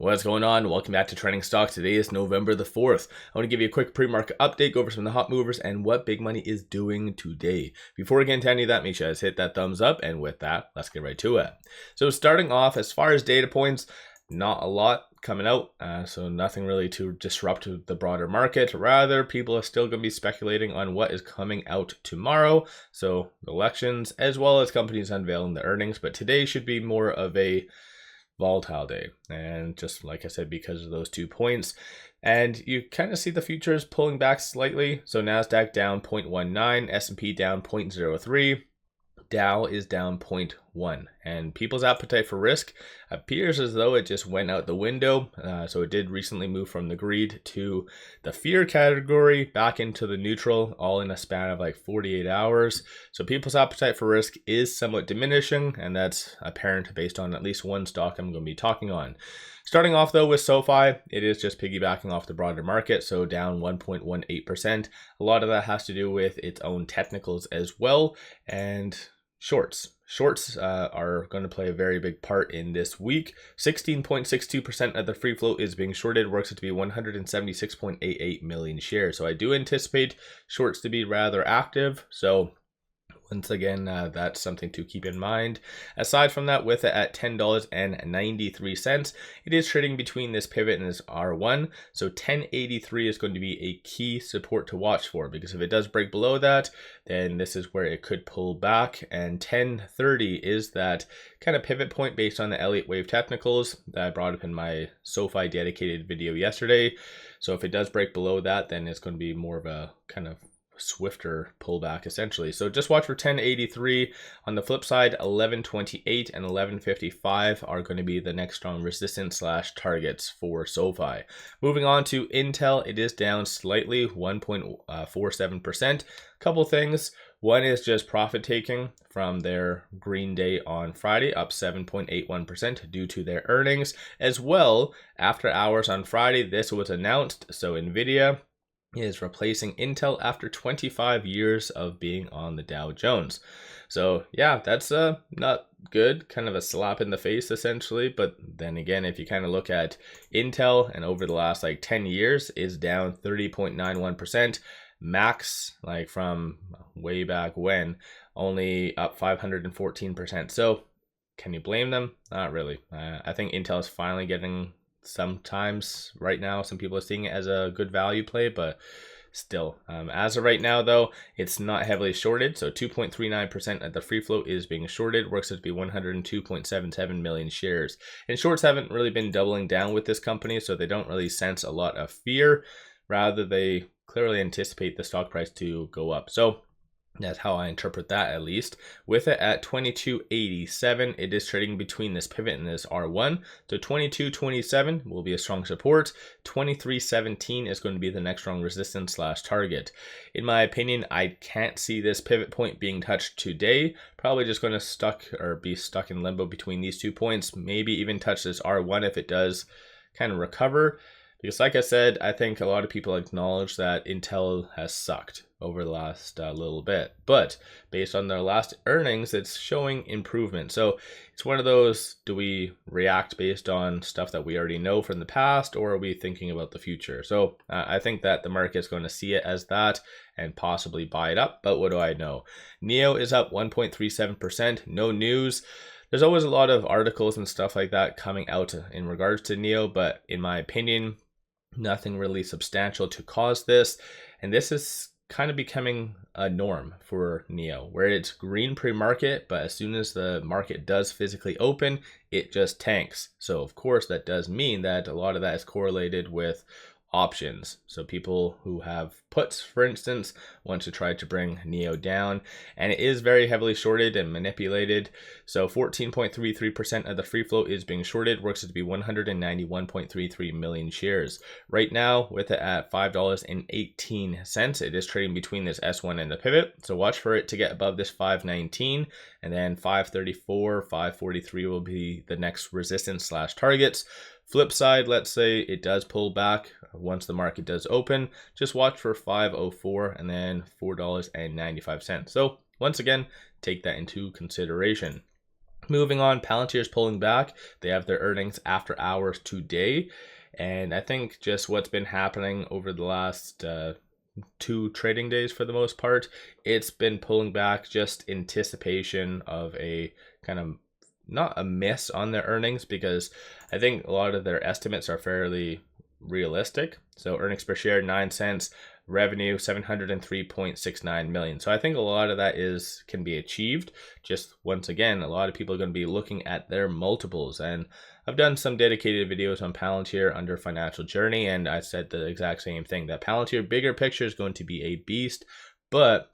What's going on? Welcome back to Trending Stocks. Today is November the 4th. I want to give you a quick pre-market update, go over some of the hot movers and what big money is doing today. Before we get into any of that, make sure you guys hit that thumbs up, and with that, let's get right to it. So starting off, as far as data points, not a lot coming out, so nothing really to disrupt the broader market. Rather, people are still going to be speculating on what is coming out tomorrow, so elections as well as companies unveiling the earnings, but today should be more of a volatile day, and just like I said, because of those 2 points, and you kind of see the futures pulling back slightly. So Nasdaq down 0.19, S&P down 0.03, Dow is down 0.1, and people's appetite for risk appears as though it just went out the window. So it did recently move from the greed to the fear category back into the neutral, all in a span of like 48 hours. So people's appetite for risk is somewhat diminishing, and that's apparent based on at least one stock I'm going to be talking on. Starting off though with Sofi, it is just piggybacking off the broader market, so down 1.18%. A lot of that has to do with its own technicals as well, and shorts are going to play a very big part in this week. 16.62% of the free float is being shorted, works it to be 176.88 million shares. So I do anticipate shorts to be rather active. So once again, that's something to keep in mind. Aside from that, with it at $10.93, it is trading between this pivot and this R1. So 10.83 is going to be a key support to watch for, because if it does break below that, then this is where it could pull back. And 10.30 is that kind of pivot point based on the Elliott wave technicals that I brought up in my Sofi dedicated video yesterday. So if it does break below that, then it's going to be more of a kind of swifter pullback essentially. So just watch for 10.83. On the flip side, 11.28 and 11.55 are going to be the next strong resistance / targets for Sofi. Moving on to Intel, it is down slightly, 1.47%. Couple things. One is just profit taking from their green day on Friday, up 7.81% due to their earnings. As well, after hours on Friday, this was announced. So NVDA is replacing Intel after 25 years of being on the Dow Jones. So yeah, that's not good, kind of a slap in the face essentially. But then again, if you kind of look at Intel, and over the last like 10 years is down 30.91%, max like from way back when, only up 514%. So can you blame them? Not really. I think Intel is finally getting, sometimes right now some people are seeing it as a good value play, but still, as of right now though, it's not heavily shorted. So 2.39% of the free float is being shorted, works out to be 102.77 million shares, and shorts haven't really been doubling down with this company, so they don't really sense a lot of fear. Rather, they clearly anticipate the stock price to go up. So that's how I interpret that, at least. With it at 22.87, it is trading between this pivot and this R1. So 22.27 will be a strong support. 23.17 is going to be the next strong resistance / target. In my opinion, I can't see this pivot point being touched today. Probably just going to be stuck in limbo between these 2 points. Maybe even touch this R1 if it does kind of recover. Because like I said, I think a lot of people acknowledge that Intel has sucked over the last little bit. But based on their last earnings, it's showing improvement. So it's one of those, do we react based on stuff that we already know from the past, or are we thinking about the future? So I think that the market is going to see it as that and possibly buy it up. But what do I know? NIO is up 1.37%. No news. There's always a lot of articles and stuff like that coming out in regards to NIO, but in my opinion, nothing really substantial to cause this. And this is kind of becoming a norm for NIO, where it's green pre-market, but as soon as the market does physically open, it just tanks. So of course that does mean that a lot of that is correlated with options. So people who have puts, for instance, want to try to bring NIO down, and it is very heavily shorted and manipulated. So 14.33% of the free float is being shorted, works out to be 191.33 million shares. Right now, with it at $5.18, it is trading between this S1 and the pivot. So watch for it to get above this 519, and then 534, 543 will be the next resistance / targets. Flip side, let's say it does pull back once the market does open, just watch for 504 and then $4.95. So once again, take that into consideration. Moving on, Palantir is pulling back. They have their earnings after hours today. And I think just what's been happening over the last 2 trading days for the most part, it's been pulling back, just anticipation of a kind of not a miss on their earnings, because I think a lot of their estimates are fairly realistic. So earnings per share 9 cents, revenue 703.69 million. So I think a lot of that can be achieved. Just once again, a lot of people are going to be looking at their multiples, and I've done some dedicated videos on Palantir under Financial Journey, and I said the exact same thing, that Palantir bigger picture is going to be a beast, but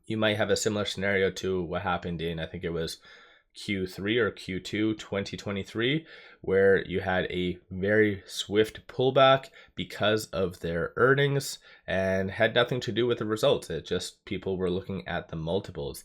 you might have a similar scenario to what happened in, I think it was Q3 or Q2 2023, where you had a very swift pullback because of their earnings and had nothing to do with the results. It just, people were looking at the multiples.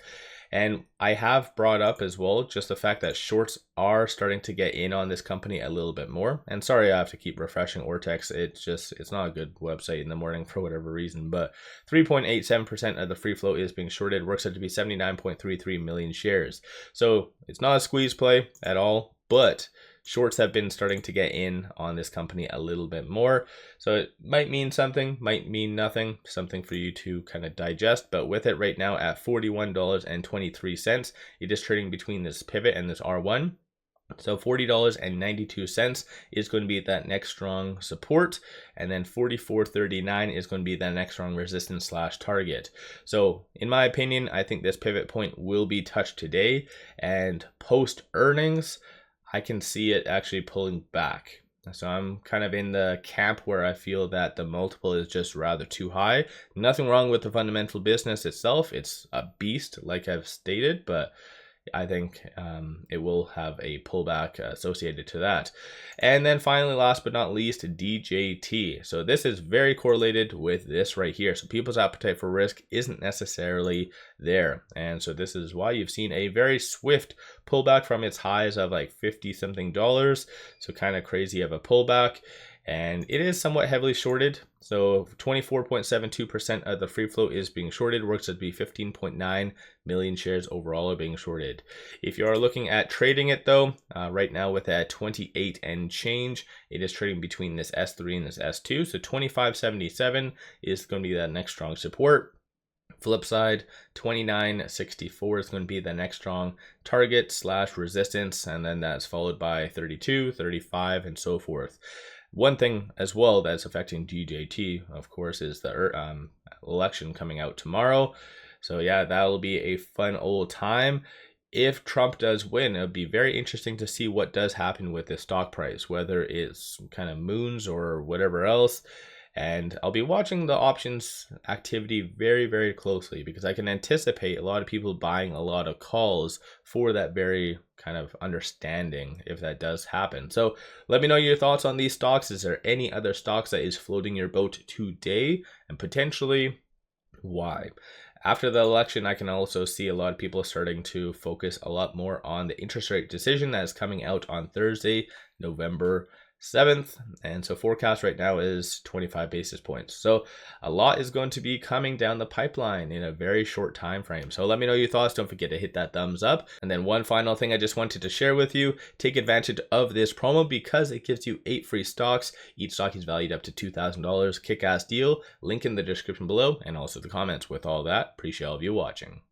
And I have brought up as well just the fact that shorts are starting to get in on this company a little bit more. And sorry, I have to keep refreshing Ortex. It's not a good website in the morning for whatever reason, but 3.87% of the free float is being shorted. Works out to be 79.33 million shares. So it's not a squeeze play at all, but shorts have been starting to get in on this company a little bit more. So it might mean something, might mean nothing, something for you to kind of digest. But with it right now at $41.23, it is trading between this pivot and this R1. So $40.92 is going to be that next strong support, and then $44.39 is going to be that next strong resistance / target. So in my opinion, I think this pivot point will be touched today, and post earnings, I can see it actually pulling back. So I'm kind of in the camp where I feel that the multiple is just rather too high. Nothing wrong with the fundamental business itself. It's a beast, like I've stated, but I think it will have a pullback associated to that. And then finally, last but not least, DJT. So this is very correlated with this right here. So people's appetite for risk isn't necessarily there. And so this is why you've seen a very swift pullback from its highs of like 50 something dollars. So kind of crazy of a pullback. And it is somewhat heavily shorted. So 24.72% of the free float is being shorted. Works to be 15.9 million shares overall are being shorted. If you are looking at trading it though, right now with that 28 and change, it is trading between this S3 and this S2. So 25.77 is going to be that next strong support. Flip side, 29.64 is going to be the next strong target / resistance, and then that's followed by 32, 35, and so forth. One thing as well that's affecting DJT, of course, is the election coming out tomorrow. So yeah, that'll be a fun old time. If Trump does win, it'll be very interesting to see what does happen with the stock price, whether it's kind of moons or whatever else. And I'll be watching the options activity very, very closely, because I can anticipate a lot of people buying a lot of calls for that very kind of understanding if that does happen. So let me know your thoughts on these stocks. Is there any other stocks that is floating your boat today, and potentially why? After the election, I can also see a lot of people starting to focus a lot more on the interest rate decision that is coming out on Thursday, November 7th, and so forecast right now is 25 basis points. So a lot is going to be coming down the pipeline in a very short time frame. So let me know your thoughts. Don't forget to hit that thumbs up. And then one final thing I just wanted to share with you, take advantage of this promo because it gives you 8 free stocks. Each stock is valued up to $2,000. Kick-ass deal. Link in the description below and also the comments. With all that, appreciate all of you watching.